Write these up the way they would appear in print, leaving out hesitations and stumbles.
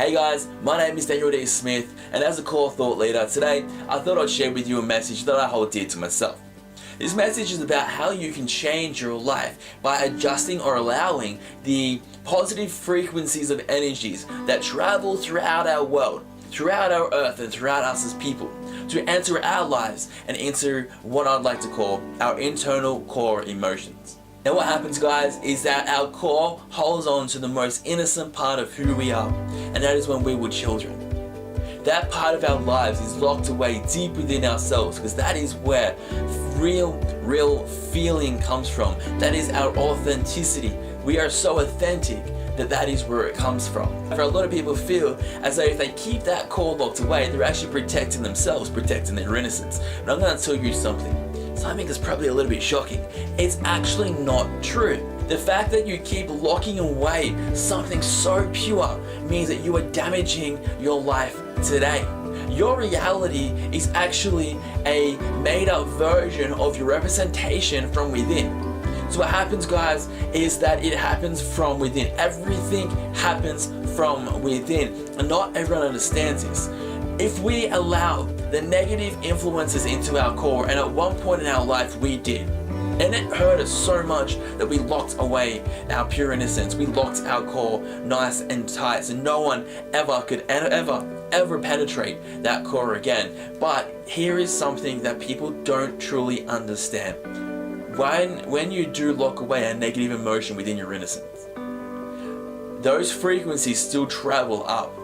Hey guys, my name is Daniel D. Smith, and as a core thought leader, today I thought I'd share with you a message that I hold dear to myself. This message is about how you can change your life by adjusting or allowing the positive frequencies of energies that travel throughout our world, throughout our earth, and throughout us as people to enter our lives and enter what I'd like to call our internal core emotions. Now what happens, guys, is that our core holds on to the most innocent part of who we are, and that is when we were children. That part of our lives is locked away deep within ourselves because that is where real feeling comes from. That is our authenticity. We are so authentic that is where it comes from. For a lot of people feel as though if they keep that core locked away, they're actually protecting themselves, protecting their innocence. But I'm going to tell you something that's probably a little bit shocking. It's actually not true. The fact that you keep locking away something so pure means that you are damaging your life today. Your reality is actually a made-up version of your representation from within. So what happens, guys, is that it happens from within. Everything happens from within, and not everyone understands this. If we allow the negative influences into our core, and at one point in our life we did, and it hurt us so much that we locked away our pure innocence. We locked our core nice and tight, so no one ever could ever penetrate that core again. But here is something that people don't truly understand. When you do lock away a negative emotion within your innocence, those frequencies still travel up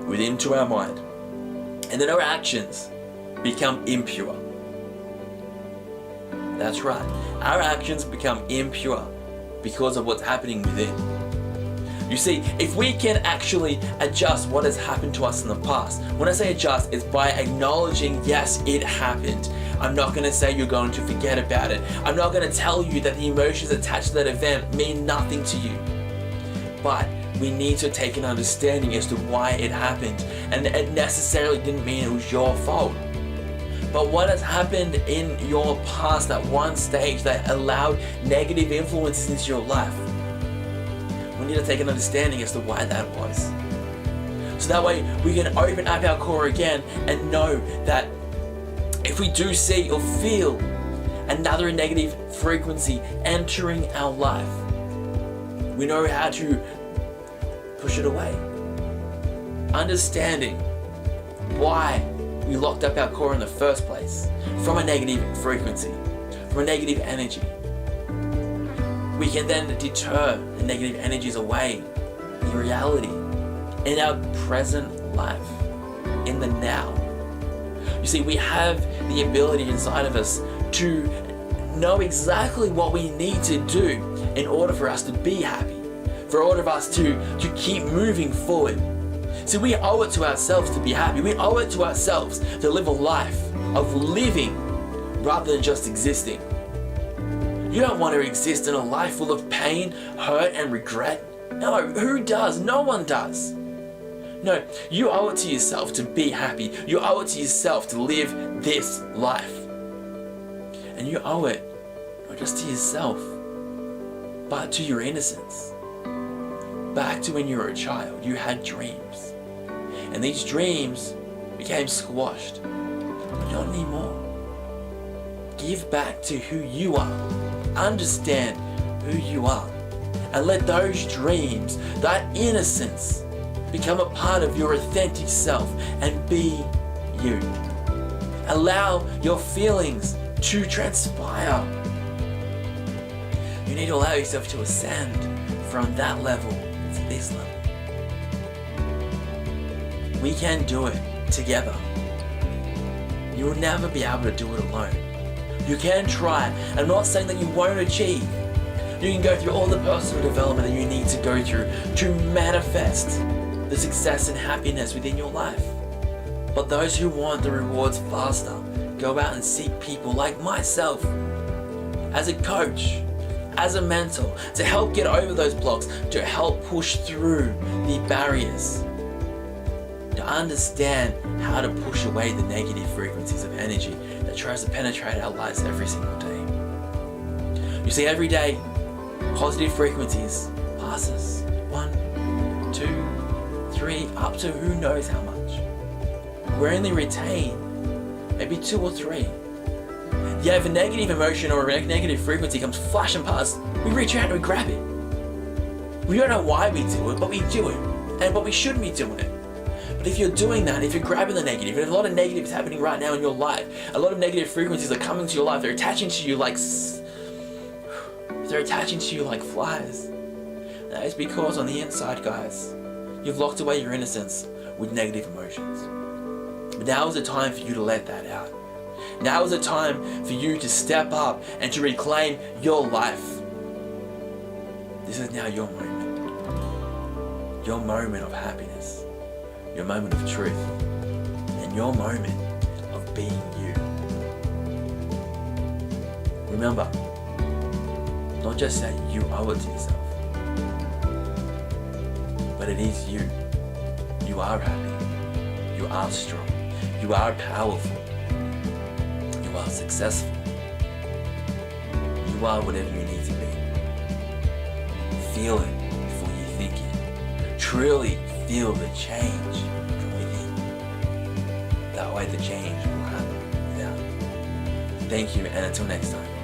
within to our mind, and then our actions become impure. That's right, our actions become impure because of what's happening within. You see, if we can actually adjust what has happened to us in the past, when I say adjust, it's by acknowledging, yes, it happened. I'm not going to say you're going to forget about it. I'm not going to tell you that the emotions attached to that event mean nothing to you. But we need to take an understanding as to why it happened, and it necessarily didn't mean it was your fault. But what has happened in your past at one stage that allowed negative influences into your life, we need to take an understanding as to why that was. So that way we can open up our core again and know that if we do see or feel another negative frequency entering our life, we know how to push it away. Understanding why we locked up our core in the first place from a negative frequency, from a negative energy. We can then deter the negative energies away in reality, in our present life, in the now. You see, we have the ability inside of us to know exactly what we need to do in order for us to be happy, for order of us to keep moving forward. See, we owe it to ourselves to be happy. We owe it to ourselves to live a life of living rather than just existing. You don't want to exist in a life full of pain, hurt, and regret. No, who does? No one does. No, you owe it to yourself to be happy. You owe it to yourself to live this life. And you owe it not just to yourself, but to your innocence. Back to when you were a child, you had dreams. And these dreams became squashed, but not anymore. Give back to who you are. Understand who you are. And let those dreams, that innocence, become a part of your authentic self and be you. Allow your feelings to transpire. You need to allow yourself to ascend from that level to this level. We can do it together. You will never be able to do it alone. You can try. I'm not saying that you won't achieve. You can go through all the personal development that you need to go through to manifest the success and happiness within your life. But those who want the rewards faster, go out and seek people like myself as a coach, as a mentor, to help get over those blocks, to help push through the barriers, to understand how to push away the negative frequencies of energy that tries to penetrate our lives every single day. You see, every day, positive frequencies passes. 1, 2, 3, up to who knows how much. We only retain maybe 2 or 3. Yeah, if a negative emotion or a negative frequency comes flashing past, we reach out and we grab it. We don't know why we do it, but we do it. But we shouldn't be doing it. But if you're doing that, if you're grabbing the negative, and a lot of negative is happening right now in your life, a lot of negative frequencies are coming to your life, they're attaching to you like flies. That is because on the inside, guys, you've locked away your innocence with negative emotions. But now is the time for you to let that out. Now is the time for you to step up and to reclaim your life. This is now your moment. Your moment of happiness. Your moment of truth. And your moment of being you. Remember, not just that you owe it to yourself, but it is you. You are happy. You are strong. You are powerful. You are successful. You are whatever you need to be. Feel it before you think it. Truly feel the change from within. That way the change will happen without. Thank you, and until next time.